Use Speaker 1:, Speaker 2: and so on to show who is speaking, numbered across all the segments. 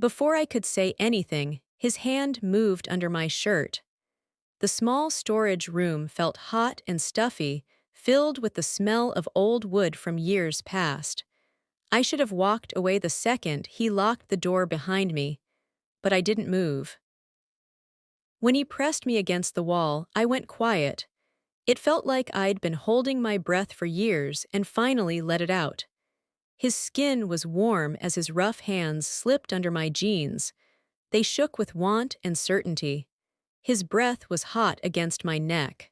Speaker 1: Before I could say anything, his hand moved under my shirt. The small storage room felt hot and stuffy, filled with the smell of old wood from years past. I should have walked away the second he locked the door behind me, but I didn't move. When he pressed me against the wall, I went quiet. It felt like I'd been holding my breath for years and finally let it out. His skin was warm as his rough hands slipped under my jeans. They shook with want and certainty. His breath was hot against my neck.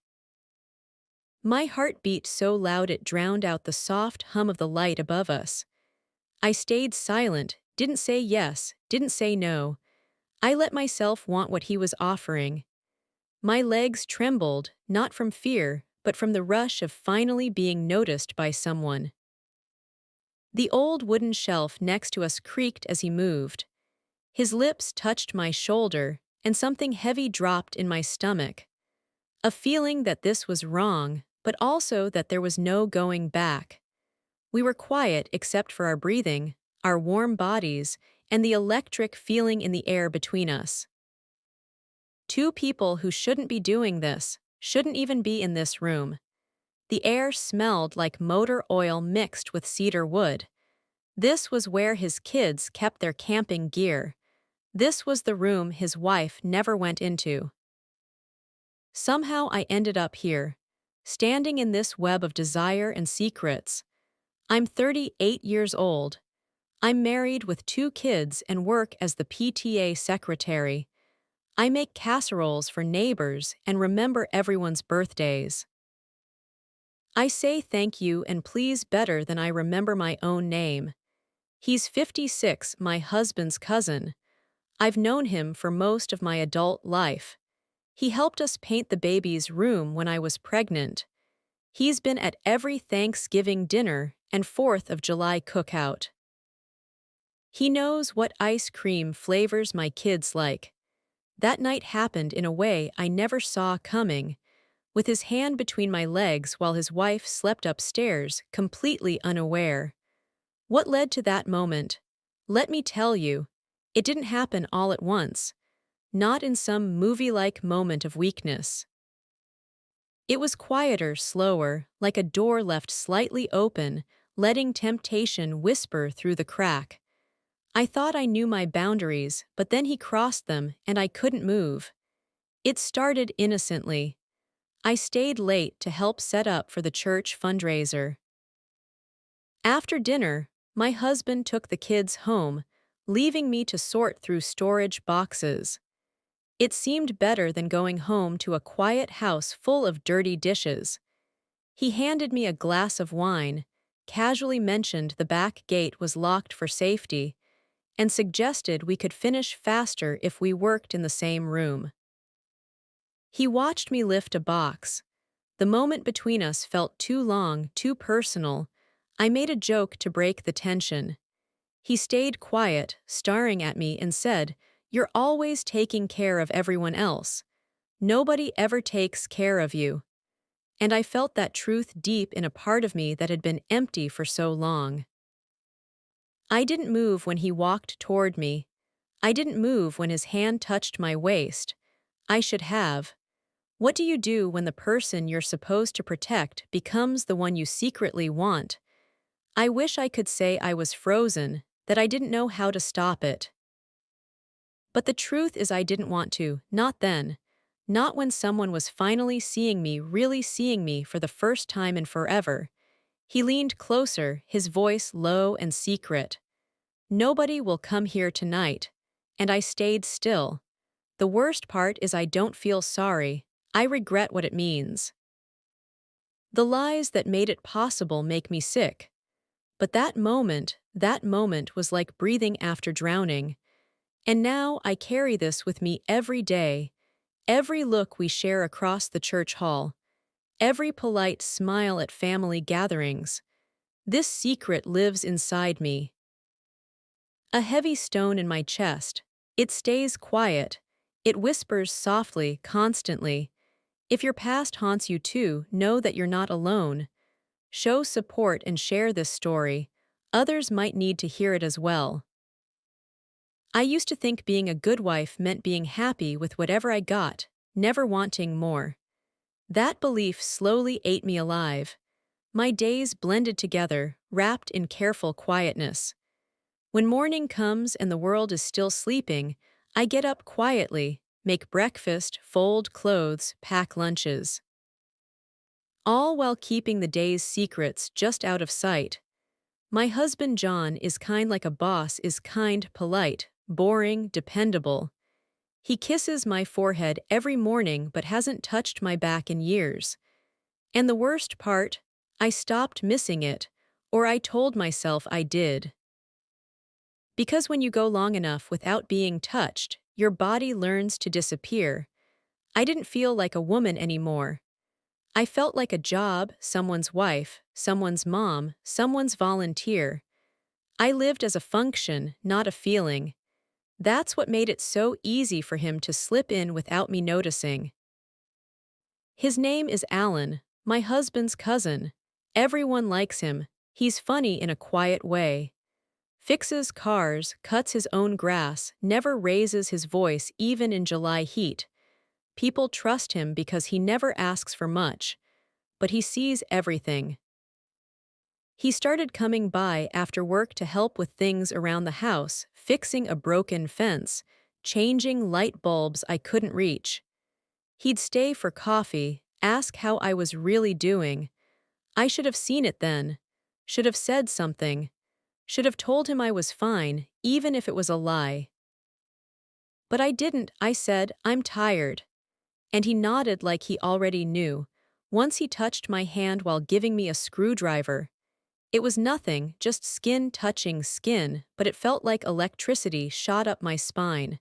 Speaker 1: My heart beat so loud it drowned out the soft hum of the light above us. I stayed silent, didn't say yes, didn't say no. I let myself want what he was offering. My legs trembled, not from fear, but from the rush of finally being noticed by someone. The old wooden shelf next to us creaked as he moved. His lips touched my shoulder, and something heavy dropped in my stomach. A feeling that this was wrong, but also that there was no going back. We were quiet except for our breathing, our warm bodies, and the electric feeling in the air between us. Two people who shouldn't be doing this, shouldn't even be in this room. The air smelled like motor oil mixed with cedar wood. This was where his kids kept their camping gear. This was the room his wife never went into. Somehow I ended up here, standing in this web of desire and secrets. I'm 38 years old. I'm married with 2 kids and work as the PTA secretary. I make casseroles for neighbors and remember everyone's birthdays. I say thank you and please better than I remember my own name. He's 56, my husband's cousin. I've known him for most of my adult life. He helped us paint the baby's room when I was pregnant. He's been at every Thanksgiving dinner and 4th of July cookout. He knows what ice cream flavors my kids like. That night happened in a way I never saw coming, with his hand between my legs while his wife slept upstairs, completely unaware. What led to that moment? Let me tell you, it didn't happen all at once, not in some movie-like moment of weakness. It was quieter, slower, like a door left slightly open, letting temptation whisper through the crack. I thought I knew my boundaries, but then he crossed them and I couldn't move. It started innocently. I stayed late to help set up for the church fundraiser. After dinner, my husband took the kids home, leaving me to sort through storage boxes. It seemed better than going home to a quiet house full of dirty dishes. He handed me a glass of wine, casually mentioned the back gate was locked for safety, and suggested we could finish faster if we worked in the same room. He watched me lift a box. The moment between us felt too long, too personal. I made a joke to break the tension. He stayed quiet, staring at me, and said, "You're always taking care of everyone else. Nobody ever takes care of you." And I felt that truth deep in a part of me that had been empty for so long. I didn't move when he walked toward me. I didn't move when his hand touched my waist. I should have. What do you do when the person you're supposed to protect becomes the one you secretly want? I wish I could say I was frozen, that I didn't know how to stop it. But the truth is I didn't want to, not then. Not when someone was finally seeing me, really seeing me for the first time in forever. He leaned closer, his voice low and secret. "Nobody will come here tonight." And I stayed still. The worst part is I don't feel sorry. I regret what it means. The lies that made it possible make me sick. But that moment was like breathing after drowning. And now I carry this with me every day. Every look we share across the church hall. Every polite smile at family gatherings. This secret lives inside me. A heavy stone in my chest. It stays quiet. It whispers softly, constantly. If your past haunts you too, know that you're not alone. Show support and share this story. Others might need to hear it as well. I used to think being a good wife meant being happy with whatever I got, never wanting more. That belief slowly ate me alive. My days blended together, wrapped in careful quietness. When morning comes and the world is still sleeping, I get up quietly, make breakfast, fold clothes, pack lunches. All while keeping the day's secrets just out of sight. My husband John is kind like a boss is kind, polite, boring, dependable. He kisses my forehead every morning but hasn't touched my back in years. And the worst part, I stopped missing it, or I told myself I did. Because when you go long enough without being touched, your body learns to disappear. I didn't feel like a woman anymore. I felt like a job, someone's wife, someone's mom, someone's volunteer. I lived as a function, not a feeling. That's what made it so easy for him to slip in without me noticing. His name is Alan, my husband's cousin. Everyone likes him. He's funny in a quiet way. Fixes cars, cuts his own grass, never raises his voice even in July heat. People trust him because he never asks for much, but he sees everything. He started coming by after work to help with things around the house, fixing a broken fence, changing light bulbs I couldn't reach. He'd stay for coffee, ask how I was really doing. I should have seen it then. Should have said something. Should have told him I was fine, even if it was a lie. But I didn't. I said, "I'm tired." And he nodded like he already knew. Once he touched my hand while giving me a screwdriver. It was nothing, just skin touching skin, but it felt like electricity shot up my spine.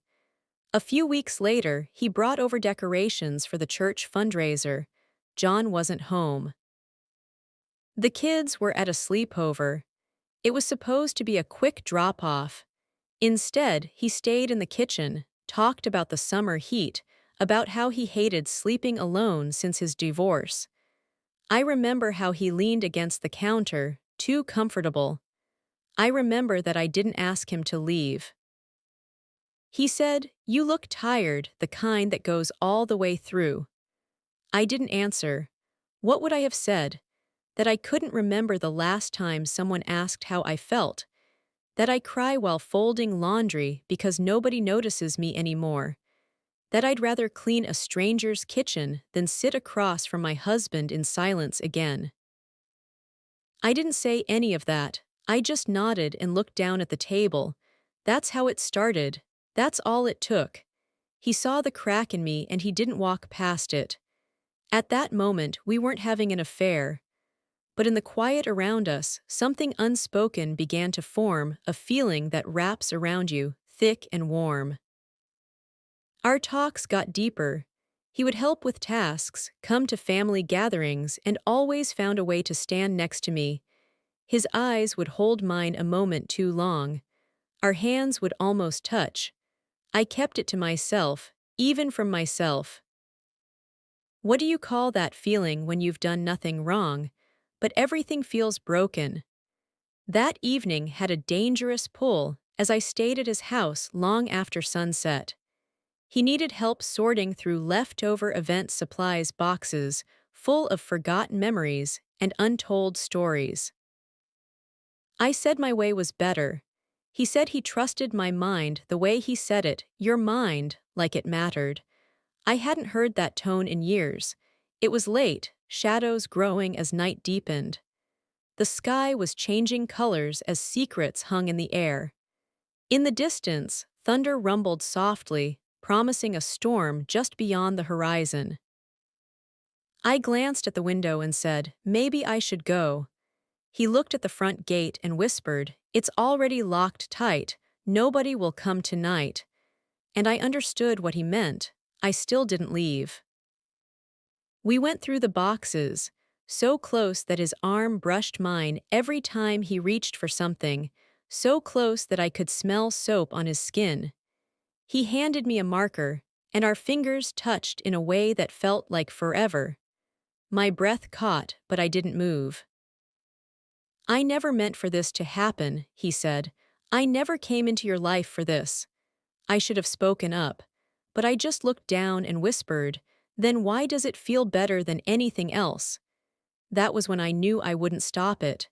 Speaker 1: A few weeks later, he brought over decorations for the church fundraiser. John wasn't home. The kids were at a sleepover. It was supposed to be a quick drop-off. Instead, he stayed in the kitchen, talked about the summer heat, about how he hated sleeping alone since his divorce. I remember how he leaned against the counter, too comfortable. I remember that I didn't ask him to leave. He said, "You look tired," the kind that goes all the way through. I didn't answer. What would I have said? That I couldn't remember the last time someone asked how I felt. That I cry while folding laundry because nobody notices me anymore. That I'd rather clean a stranger's kitchen than sit across from my husband in silence again. I didn't say any of that. I just nodded and looked down at the table. That's how it started. That's all it took. He saw the crack in me and he didn't walk past it. At that moment, we weren't having an affair. But in the quiet around us, something unspoken began to form, a feeling that wraps around you, thick and warm. Our talks got deeper. He would help with tasks, come to family gatherings, and always found a way to stand next to me. His eyes would hold mine a moment too long. Our hands would almost touch. I kept it to myself, even from myself. What do you call that feeling when you've done nothing wrong, but everything feels broken? That evening had a dangerous pull as I stayed at his house long after sunset. He needed help sorting through leftover event supplies boxes full of forgotten memories and untold stories. I said my way was better. He said he trusted my mind the way he said it, your mind, like it mattered. I hadn't heard that tone in years. It was late, shadows growing as night deepened. The sky was changing colors as secrets hung in the air. In the distance, thunder rumbled softly, promising a storm just beyond the horizon. I glanced at the window and said, "Maybe I should go." He looked at the front gate and whispered, "It's already locked tight. Nobody will come tonight." And I understood what he meant. I still didn't leave. We went through the boxes, so close that his arm brushed mine every time he reached for something, so close that I could smell soap on his skin. He handed me a marker, and our fingers touched in a way that felt like forever. My breath caught, but I didn't move. "I never meant for this to happen," he said. "I never came into your life for this." I should have spoken up. But I just looked down and whispered, "Then why does it feel better than anything else?" That was when I knew I wouldn't stop it.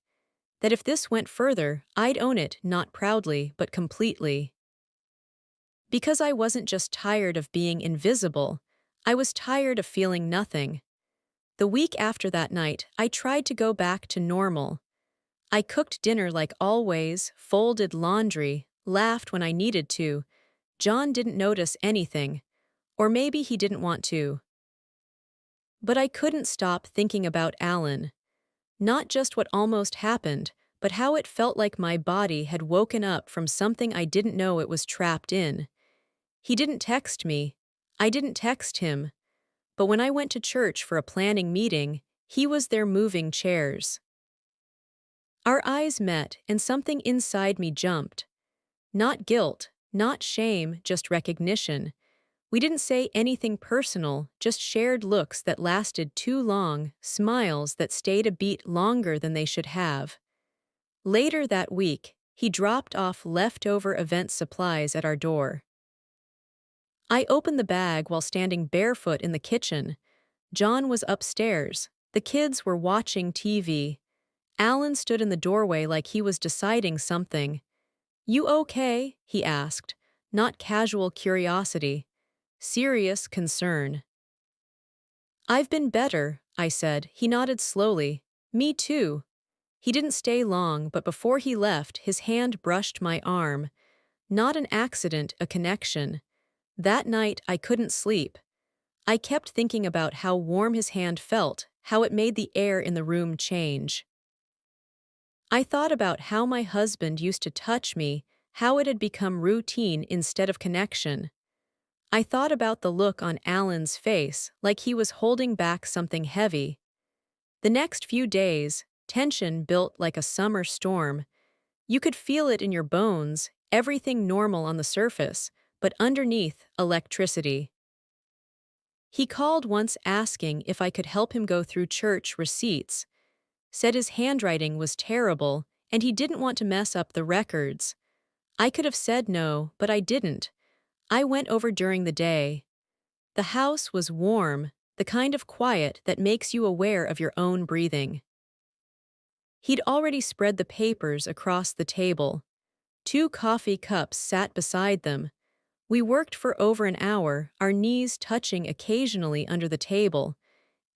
Speaker 1: That if this went further, I'd own it, not proudly, but completely. Because I wasn't just tired of being invisible, I was tired of feeling nothing. The week after that night, I tried to go back to normal. I cooked dinner like always, folded laundry, laughed when I needed to. John didn't notice anything. Or maybe he didn't want to. But I couldn't stop thinking about Alan. Not just what almost happened, but how it felt like my body had woken up from something I didn't know it was trapped in. He didn't text me. I didn't text him. But when I went to church for a planning meeting, he was there moving chairs. Our eyes met, and something inside me jumped. Not guilt, not shame, just recognition. We didn't say anything personal, just shared looks that lasted too long, smiles that stayed a beat longer than they should have. Later that week, he dropped off leftover event supplies at our door. I opened the bag while standing barefoot in the kitchen. John was upstairs. The kids were watching TV. Alan stood in the doorway like he was deciding something. "You okay?" he asked, not casual curiosity. Serious concern. "I've been better," I said. He nodded slowly. "Me too." He didn't stay long, but before he left, his hand brushed my arm. Not an accident, a connection. That night, I couldn't sleep. I kept thinking about how warm his hand felt, how it made the air in the room change. I thought about how my husband used to touch me, how it had become routine instead of connection. I thought about the look on Alan's face, like he was holding back something heavy. The next few days, tension built like a summer storm. You could feel it in your bones, everything normal on the surface, but underneath, electricity. He called once asking if I could help him go through church receipts, said his handwriting was terrible, and he didn't want to mess up the records. I could have said no, but I didn't. I went over during the day. The house was warm, the kind of quiet that makes you aware of your own breathing. He'd already spread the papers across the table. 2 coffee cups sat beside them. We worked for over an hour, our knees touching occasionally under the table.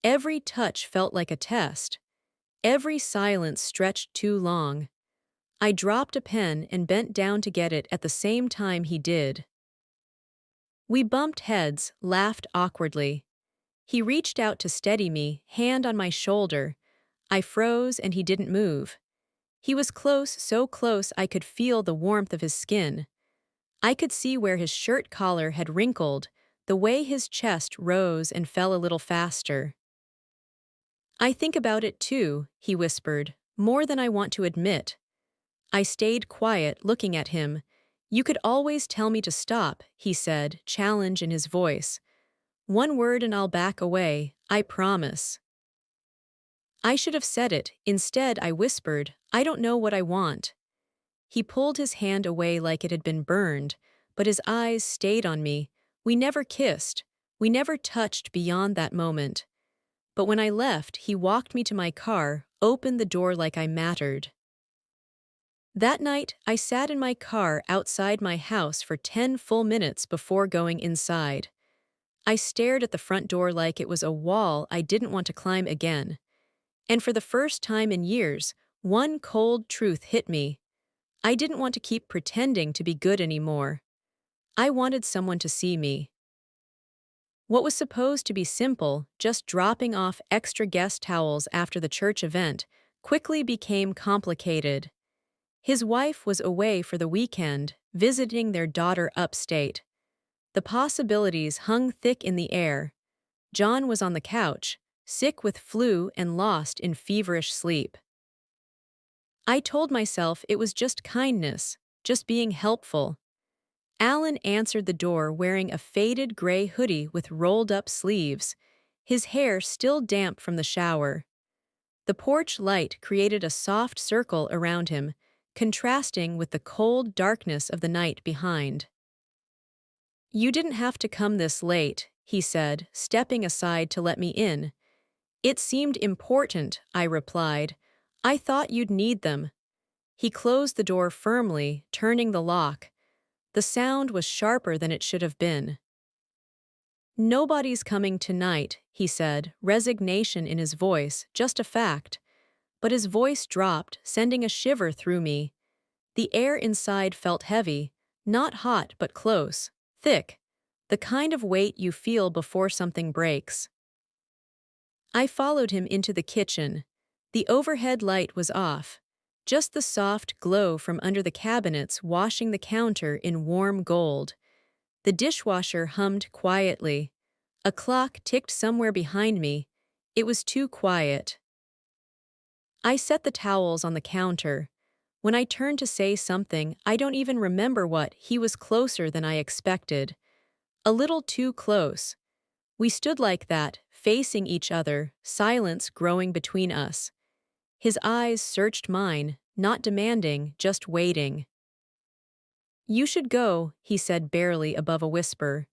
Speaker 1: Every touch felt like a test. Every silence stretched too long. I dropped a pen and bent down to get it at the same time he did. We bumped heads, laughed awkwardly. He reached out to steady me, hand on my shoulder. I froze and he didn't move. He was close, so close I could feel the warmth of his skin. I could see where his shirt collar had wrinkled, the way his chest rose and fell a little faster. "I think about it too," he whispered, "more than I want to admit." I stayed quiet, looking at him. "You could always tell me to stop," he said, challenge in his voice. "One word and I'll back away, I promise." I should have said it. Instead, I whispered, "I don't know what I want." He pulled his hand away like it had been burned, but his eyes stayed on me. We never kissed. We never touched beyond that moment. But when I left, he walked me to my car, opened the door like I mattered. That night, I sat in my car outside my house for 10 full minutes before going inside. I stared at the front door like it was a wall I didn't want to climb again. And for the first time in years, one cold truth hit me. I didn't want to keep pretending to be good anymore. I wanted someone to see me. What was supposed to be simple, just dropping off extra guest towels after the church event, quickly became complicated. His wife was away for the weekend, visiting their daughter upstate. The possibilities hung thick in the air. John was on the couch, sick with flu and lost in feverish sleep. I told myself it was just kindness, just being helpful. Alan answered the door wearing a faded gray hoodie with rolled-up sleeves, his hair still damp from the shower. The porch light created a soft circle around him, contrasting with the cold darkness of the night behind. You didn't have to come this late, he said, stepping aside to let me in. It seemed important, I replied. I thought you'd need them. He closed the door firmly, turning the lock. The sound was sharper than it should have been. Nobody's coming tonight, he said, resignation in his voice, just a fact. But his voice dropped, sending a shiver through me. The air inside felt heavy, not hot but close, thick, the kind of weight you feel before something breaks. I followed him into the kitchen. The overhead light was off, just the soft glow from under the cabinets washing the counter in warm gold. The dishwasher hummed quietly. A clock ticked somewhere behind me. It was too quiet. I set the towels on the counter. When I turned to say something, I don't even remember what, he was closer than I expected. A little too close. We stood like that, facing each other, silence growing between us. His eyes searched mine, not demanding, just waiting. You should go, he said barely above a whisper.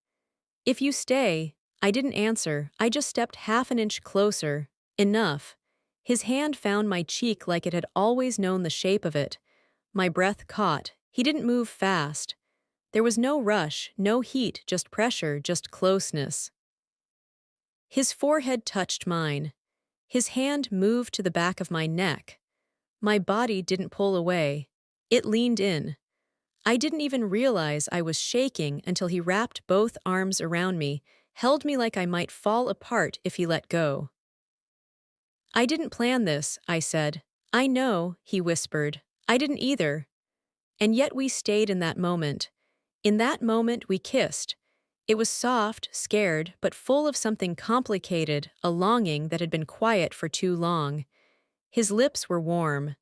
Speaker 1: If you stay, I didn't answer, I just stepped half an inch closer. Enough. His hand found my cheek like it had always known the shape of it. My breath caught. He didn't move fast. There was no rush, no heat, just pressure, just closeness. His forehead touched mine. His hand moved to the back of my neck. My body didn't pull away. It leaned in. I didn't even realize I was shaking until he wrapped both arms around me, held me like I might fall apart if he let go. I didn't plan this, I said. I know, he whispered. I didn't either. And yet we stayed in that moment. In that moment we kissed. It was soft, scared, but full of something complicated, a longing that had been quiet for too long. His lips were warm.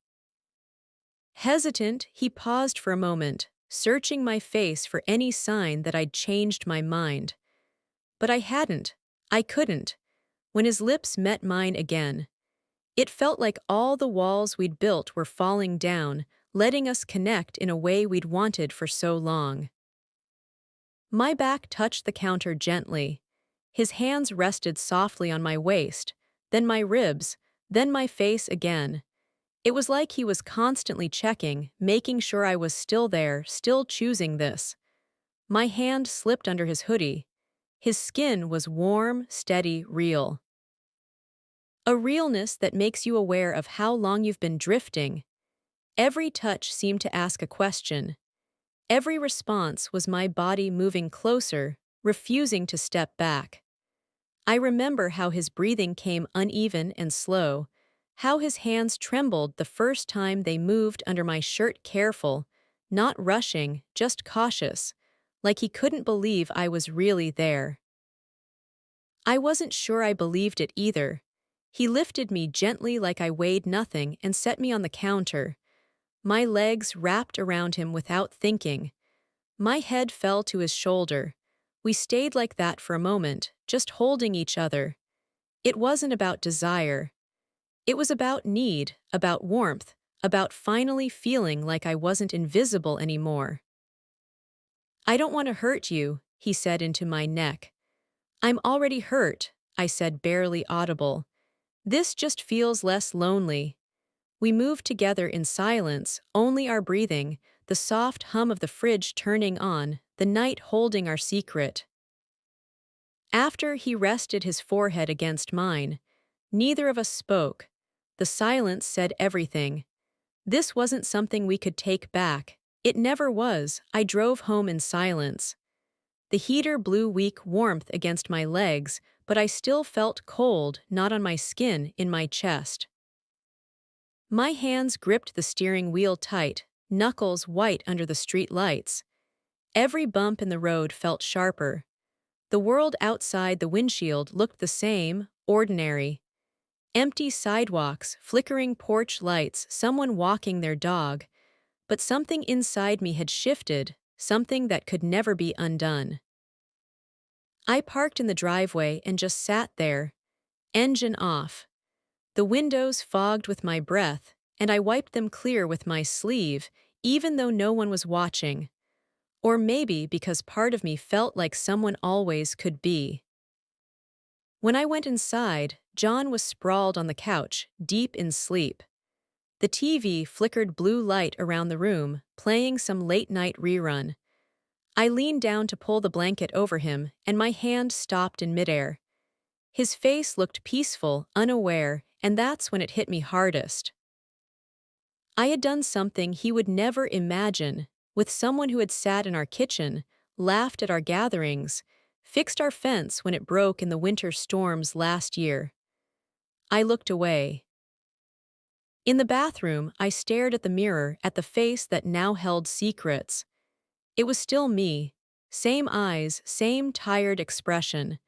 Speaker 1: Hesitant, he paused for a moment, searching my face for any sign that I'd changed my mind. But I hadn't. I couldn't. When his lips met mine again, it felt like all the walls we'd built were falling down, letting us connect in a way we'd wanted for so long. My back touched the counter gently. His hands rested softly on my waist, then my ribs, then my face again. It was like he was constantly checking, making sure I was still there, still choosing this. My hand slipped under his hoodie. His skin was warm, steady, real. A realness that makes you aware of how long you've been drifting. Every touch seemed to ask a question. Every response was my body moving closer, refusing to step back. I remember how his breathing came uneven and slow, how his hands trembled the first time they moved under my shirt, careful, not rushing, just cautious, like he couldn't believe I was really there. I wasn't sure I believed it either. He lifted me gently like I weighed nothing and set me on the counter. My legs wrapped around him without thinking. My head fell to his shoulder. We stayed like that for a moment, just holding each other. It wasn't about desire. It was about need, about warmth, about finally feeling like I wasn't invisible anymore. I don't want to hurt you, he said into my neck. I'm already hurt, I said, barely audible. This just feels less lonely. We moved together in silence, only our breathing, the soft hum of the fridge turning on, the night holding our secret. After he rested his forehead against mine, neither of us spoke. The silence said everything. This wasn't something we could take back. It never was. I drove home in silence. The heater blew weak warmth against my legs, but I still felt cold, not on my skin, in my chest. My hands gripped the steering wheel tight, knuckles white under the street lights. Every bump in the road felt sharper. The world outside the windshield looked the same, ordinary. Empty sidewalks, flickering porch lights, someone walking their dog. But something inside me had shifted, something that could never be undone. I parked in the driveway and just sat there, engine off. The windows fogged with my breath, and I wiped them clear with my sleeve, even though no one was watching. Or maybe because part of me felt like someone always could be. When I went inside, John was sprawled on the couch, deep in sleep. The TV flickered blue light around the room, playing some late-night rerun. I leaned down to pull the blanket over him, and my hand stopped in midair. His face looked peaceful, unaware, and that's when it hit me hardest. I had done something he would never imagine, with someone who had sat in our kitchen, laughed at our gatherings, fixed our fence when it broke in the winter storms last year. I looked away. In the bathroom, I stared at the mirror, at the face that now held secrets. It was still me. Same eyes, same tired expression.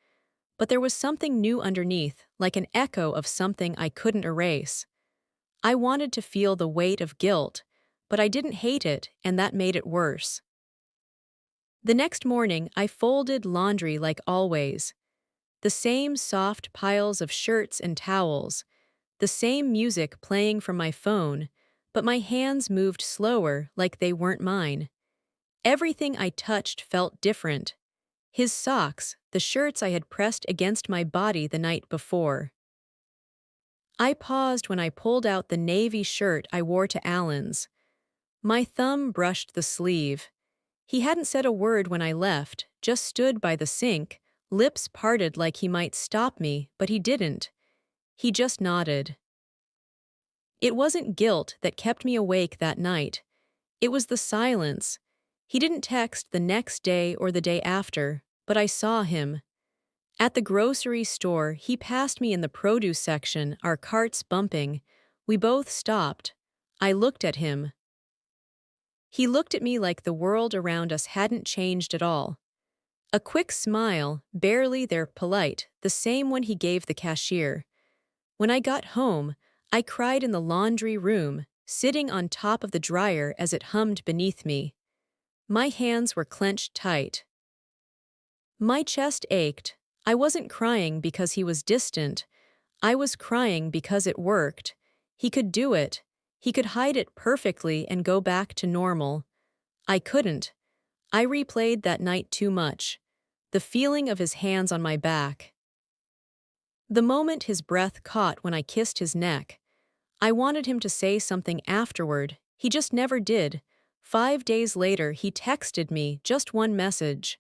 Speaker 1: But there was something new underneath, like an echo of something I couldn't erase. I wanted to feel the weight of guilt, but I didn't hate it, and that made it worse. The next morning, I folded laundry like always. The same soft piles of shirts and towels, the same music playing from my phone, but my hands moved slower, like they weren't mine. Everything I touched felt different. His socks, the shirts I had pressed against my body the night before. I paused when I pulled out the navy shirt I wore to Alan's. My thumb brushed the sleeve. He hadn't said a word when I left, just stood by the sink, lips parted like he might stop me, but he didn't. He just nodded. It wasn't guilt that kept me awake that night. It was the silence. He didn't text the next day or the day after, but I saw him. At the grocery store, he passed me in the produce section, our carts bumping. We both stopped. I looked at him. He looked at me like the world around us hadn't changed at all. A quick smile, barely there, polite, the same one he gave the cashier. When I got home, I cried in the laundry room, sitting on top of the dryer as it hummed beneath me. My hands were clenched tight. My chest ached. I wasn't crying because he was distant. I was crying because it worked. He could do it. He could hide it perfectly and go back to normal. I couldn't. I replayed that night too much. The feeling of his hands on my back. The moment his breath caught when I kissed his neck. I wanted him to say something afterward. He just never did. 5 days later, he texted me just one message.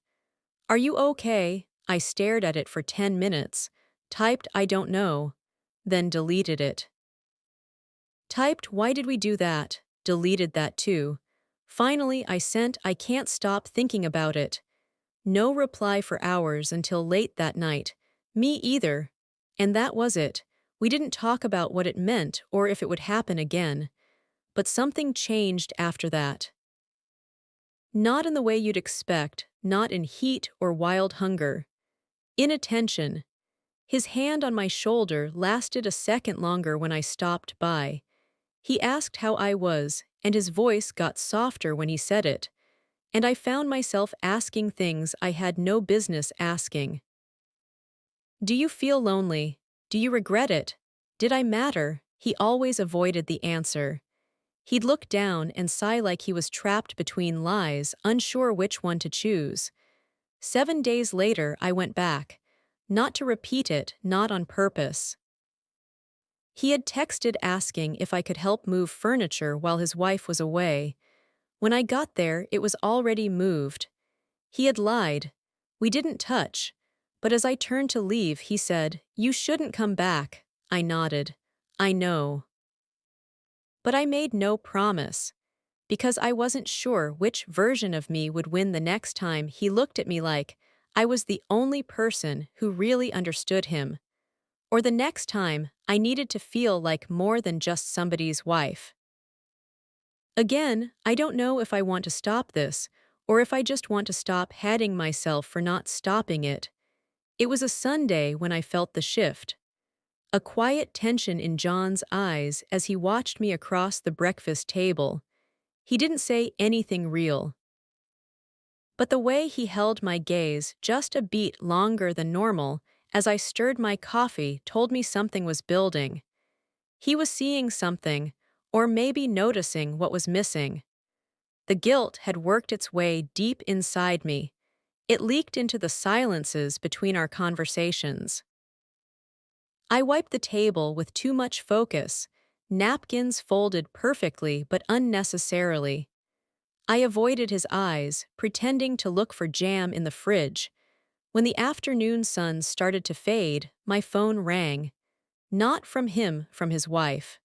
Speaker 1: "Are you okay?" I stared at it for 10 minutes. Typed, "I don't know." Then deleted it. Typed, "Why did we do that?" Deleted that too. Finally, I sent, "I can't stop thinking about it." No reply for hours until late that night. Me either. And that was it. We didn't talk about what it meant or if it would happen again. But something changed after that. Not in the way you'd expect, not in heat or wild hunger. Inattention. His hand on my shoulder lasted a second longer when I stopped by. He asked how I was, and his voice got softer when he said it. And I found myself asking things I had no business asking. Do you feel lonely? Do you regret it? Did I matter? He always avoided the answer. He'd look down and sigh like he was trapped between lies, unsure which one to choose. 7 days later, I went back. Not to repeat it, not on purpose. He had texted asking if I could help move furniture while his wife was away. When I got there, it was already moved. He had lied. We didn't touch. But as I turned to leave, he said, "You shouldn't come back." I nodded. "I know." But I made no promise. Because I wasn't sure which version of me would win the next time he looked at me like I was the only person who really understood him. Or the next time I needed to feel like more than just somebody's wife. Again, I don't know if I want to stop this, or if I just want to stop hating myself for not stopping it. It was a Sunday when I felt the shift. A quiet tension in John's eyes as he watched me across the breakfast table. He didn't say anything real. But the way he held my gaze just a beat longer than normal as I stirred my coffee told me something was building. He was seeing something, or maybe noticing what was missing. The guilt had worked its way deep inside me. It leaked into the silences between our conversations. I wiped the table with too much focus, napkins folded perfectly but unnecessarily. I avoided his eyes, pretending to look for jam in the fridge. When the afternoon sun started to fade, my phone rang. Not from him, from his wife.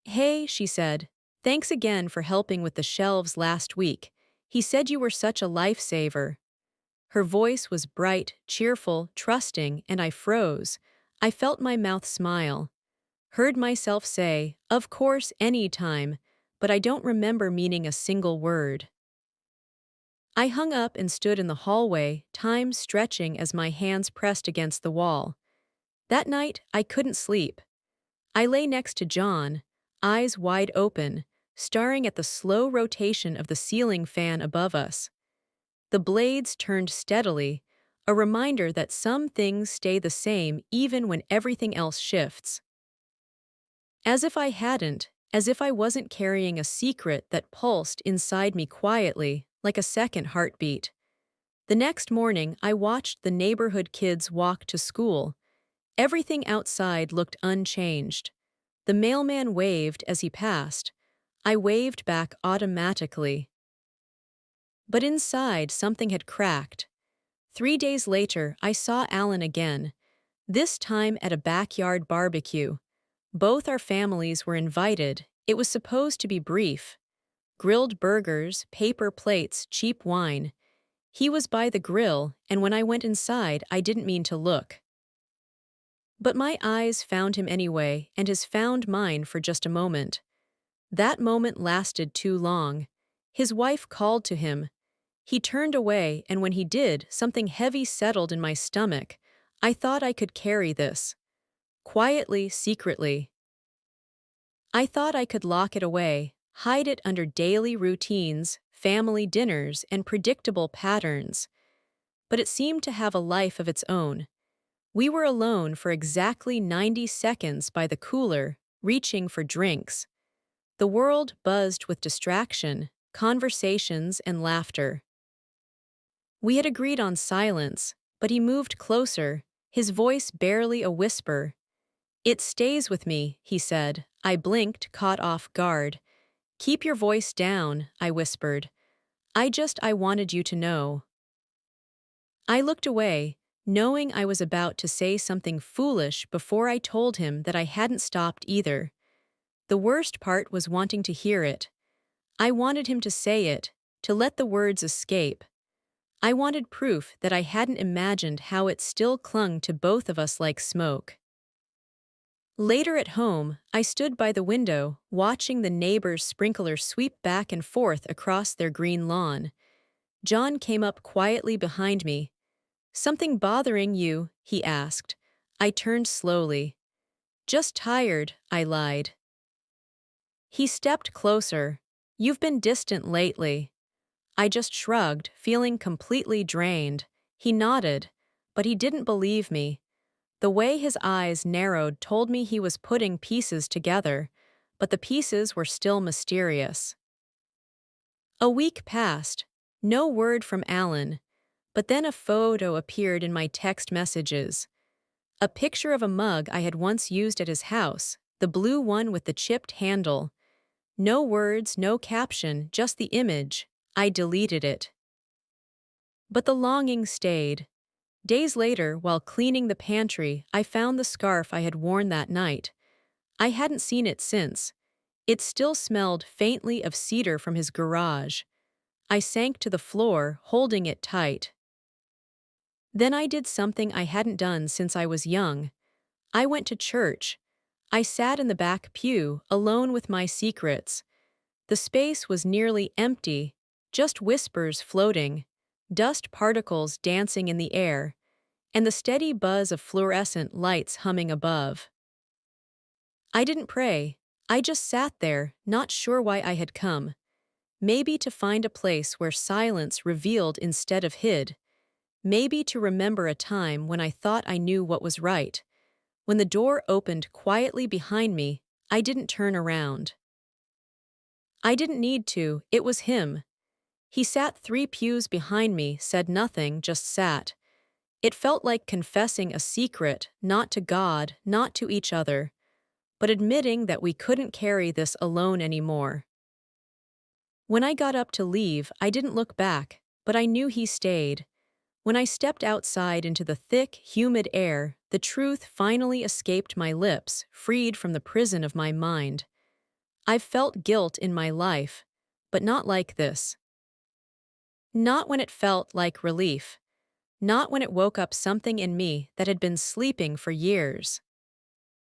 Speaker 1: "Hey," she said. "Thanks again for helping with the shelves last week. He said you were such a lifesaver." Her voice was bright, cheerful, trusting, and I froze. I felt my mouth smile. Heard myself say, "Of course, any time," but I don't remember meaning a single word. I hung up and stood in the hallway, time stretching as my hands pressed against the wall. That night, I couldn't sleep. I lay next to John, eyes wide open, staring at the slow rotation of the ceiling fan above us. The blades turned steadily, a reminder that some things stay the same even when everything else shifts. As if I wasn't carrying a secret that pulsed inside me quietly, like a second heartbeat. The next morning, I watched the neighborhood kids walk to school. Everything outside looked unchanged. The mailman waved as he passed. I waved back automatically. But inside, something had cracked. 3 days later, I saw Alan again, this time at a backyard barbecue. Both our families were invited. It was supposed to be brief. Grilled burgers, paper plates, cheap wine. He was by the grill, and when I went inside, I didn't mean to look. But my eyes found him anyway, and his found mine for just a moment. That moment lasted too long. His wife called to him. He turned away, and when he did, something heavy settled in my stomach. I thought I could carry this. Quietly, secretly. I thought I could lock it away, hide it under daily routines, family dinners, and predictable patterns. But it seemed to have a life of its own. We were alone for exactly 90 seconds by the cooler, reaching for drinks. The world buzzed with distraction, conversations, and laughter. We had agreed on silence, but he moved closer, his voice barely a whisper. "It stays with me," he said. I blinked, caught off guard. "Keep your voice down," I whispered. I wanted you to know." I looked away, knowing I was about to say something foolish before I told him that I hadn't stopped either. The worst part was wanting to hear it. I wanted him to say it, to let the words escape. I wanted proof that I hadn't imagined how it still clung to both of us like smoke. Later at home, I stood by the window, watching the neighbors' sprinkler sweep back and forth across their green lawn. John came up quietly behind me. "Something bothering you?" he asked. I turned slowly. "Just tired," I lied. He stepped closer. "You've been distant lately." I just shrugged, feeling completely drained. He nodded, but he didn't believe me. The way his eyes narrowed told me he was putting pieces together, but the pieces were still mysterious. A week passed. No word from Alan, but then a photo appeared in my text messages. A picture of a mug I had once used at his house, the blue one with the chipped handle. No words, no caption, just the image. I deleted it. But the longing stayed. Days later, while cleaning the pantry, I found the scarf I had worn that night. I hadn't seen it since. It still smelled faintly of cedar from his garage. I sank to the floor, holding it tight. Then I did something I hadn't done since I was young. I went to church. I sat in the back pew, alone with my secrets. The space was nearly empty, just whispers floating, dust particles dancing in the air, and the steady buzz of fluorescent lights humming above. I didn't pray. I just sat there, not sure why I had come. Maybe to find a place where silence revealed instead of hid. Maybe to remember a time when I thought I knew what was right. When the door opened quietly behind me, I didn't turn around. I didn't need to, it was him. He sat 3 pews behind me, said nothing, just sat. It felt like confessing a secret, not to God, not to each other, but admitting that we couldn't carry this alone anymore. When I got up to leave, I didn't look back, but I knew he stayed. When I stepped outside into the thick, humid air, the truth finally escaped my lips, freed from the prison of my mind. I've felt guilt in my life, but not like this. Not when it felt like relief. Not when it woke up something in me that had been sleeping for years.